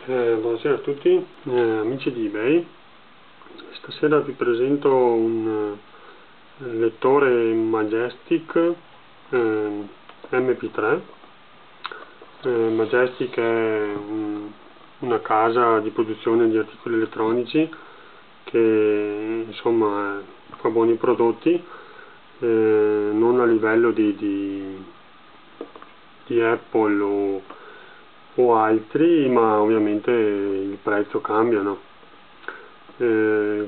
Buonasera a tutti, amici di eBay. Stasera vi presento un lettore Majestic MP3. Majestic è una casa di produzione di articoli elettronici che insomma fa buoni prodotti, non a livello di Apple o altri, ma ovviamente il prezzo cambia, no?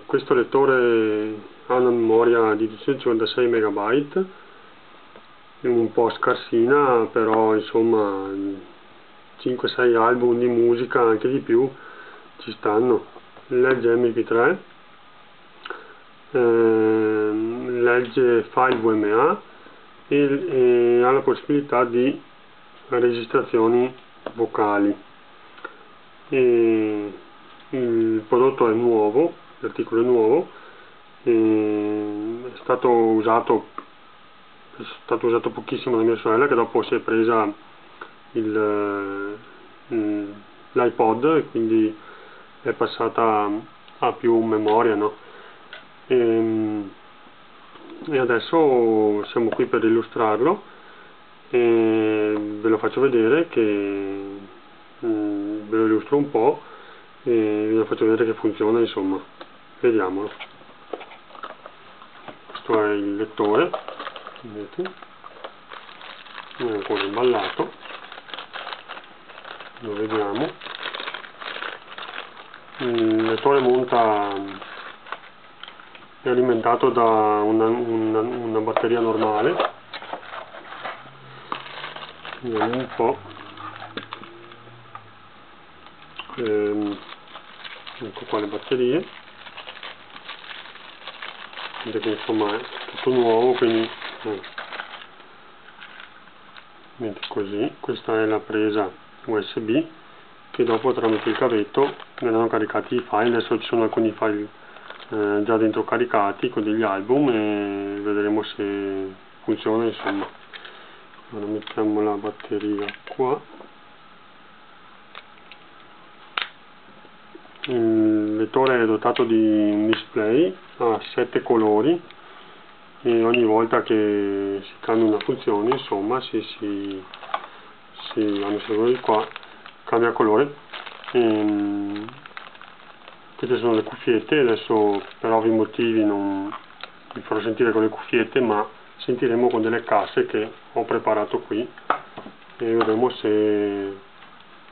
Questo lettore ha una memoria di 256 MB, un po' scarsina, però insomma 5-6 album di musica, anche di più, ci stanno. Legge MP3, legge file VMA e ha la possibilità di registrazioni vocali. Il prodotto è nuovo, l'articolo è nuovo, è stato usato pochissimo da mia sorella, che dopo si è presa l'iPod e quindi è passata a più memoria, no? E adesso siamo qui per illustrarlo e ve lo faccio vedere, ve lo illustro un po' e ve lo faccio vedere che funziona, insomma. Vediamolo. Questo è il lettore, vedete, non è ancora imballato, lo vediamo. Il lettore è alimentato da una batteria normale. Vediamo un po'. Ecco qua le batterie. Vedete che insomma è tutto nuovo, quindi così. Questa è la presa USB, che dopo tramite il cavetto verranno caricati i file. Adesso ci sono alcuni file già dentro caricati con degli album e vedremo se funziona, insomma. Allora mettiamo la batteria qua. Il lettore è dotato di un display a 7 colori e ogni volta che si cambia una funzione, insomma, di qua cambia colore. Queste sono le cuffiette. Adesso per ovvi motivi non vi farò sentire con le cuffiette, ma sentiremo con delle casse che ho preparato qui e vedremo se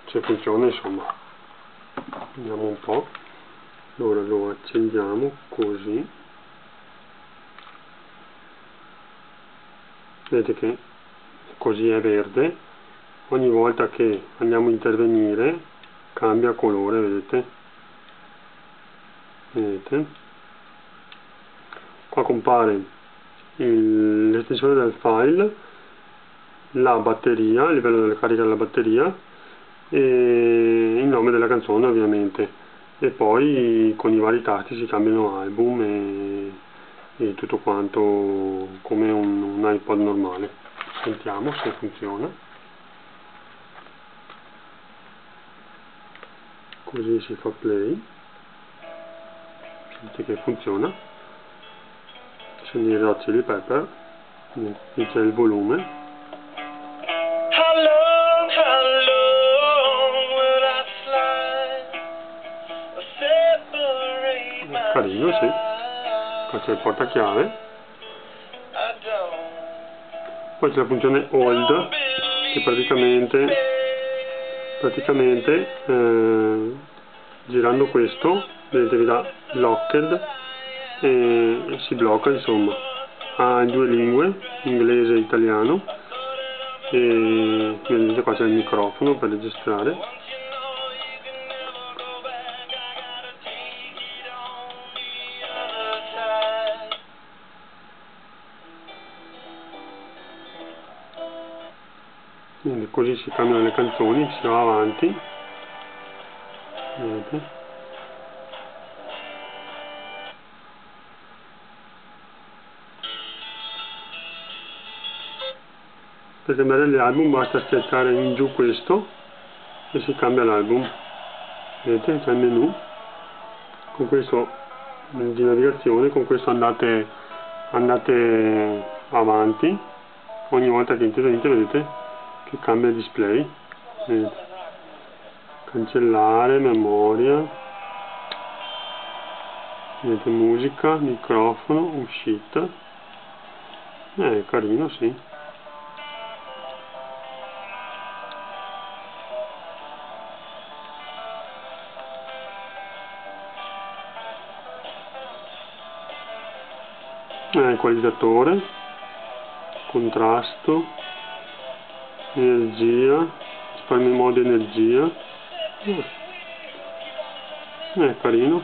funziona, insomma. Vediamo un po'. Allora lo accendiamo così, vedete che così è verde. Ogni volta che andiamo a intervenire cambia colore, vedete. Qua compare l'estensione del file, la batteria, il livello della carica della batteria e il nome della canzone, ovviamente, e poi con i vari tasti si cambiano album e tutto quanto come un iPod normale. Sentiamo se funziona. Così si fa play, sentite che funziona. Sono i Red Chili Pepper, qui c'è il volume. Carino, sì. Qua c'è il portachiave. Poi c'è la funzione hold, che praticamente girando questo, vedete, vi dà locked e si blocca, insomma. Ha 2 lingue, inglese e italiano, e vedete qua c'è il microfono per registrare. Quindi così si cambiano le canzoni, si va avanti, vedete. Per cambiare l'album basta schiacciare in giù questo e si cambia l'album. vedete c'è il menu con questo di navigazione, con questo andate avanti ogni volta che intervenite, vedete che cambia il display, vedete? Cancellare, memoria, vedete, musica, microfono, uscita, carino, sì. Equalizzatore, contrasto, energia, risparmio mode energia, carino.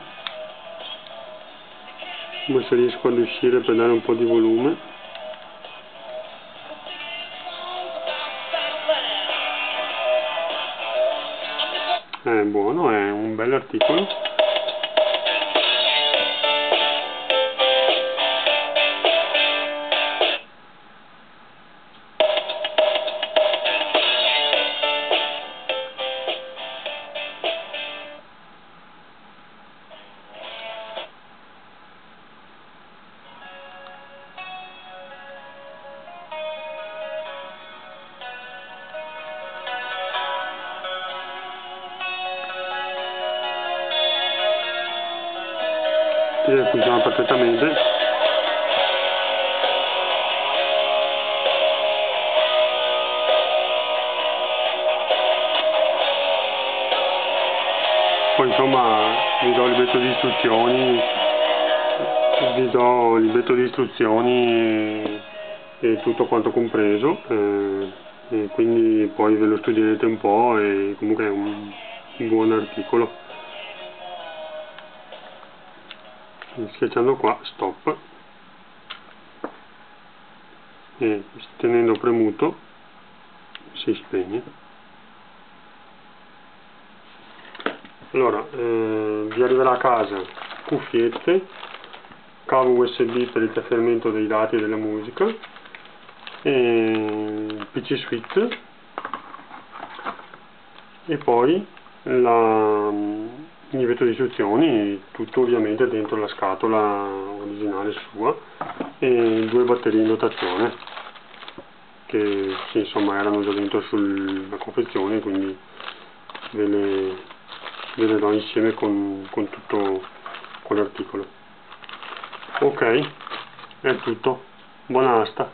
Come se riesco ad uscire per dare un po' di volume. È buono, è un bel articolo. Funziona perfettamente. Poi insomma vi do il libretto di istruzioni, e tutto quanto compreso, e quindi poi ve lo studierete un po', e comunque è un buon articolo. Schiacciando qua stop e tenendo premuto si spegne. Allora vi arriverà a casa cuffiette, cavo USB per il trasferimento dei dati e della musica, e PC Suite, e poi il libretto di istruzioni, tutto ovviamente dentro la scatola originale sua, e 2 batterie in dotazione che insomma erano già dentro sulla confezione, quindi ve le do insieme con tutto con l'articolo. Ok, è tutto, buona asta.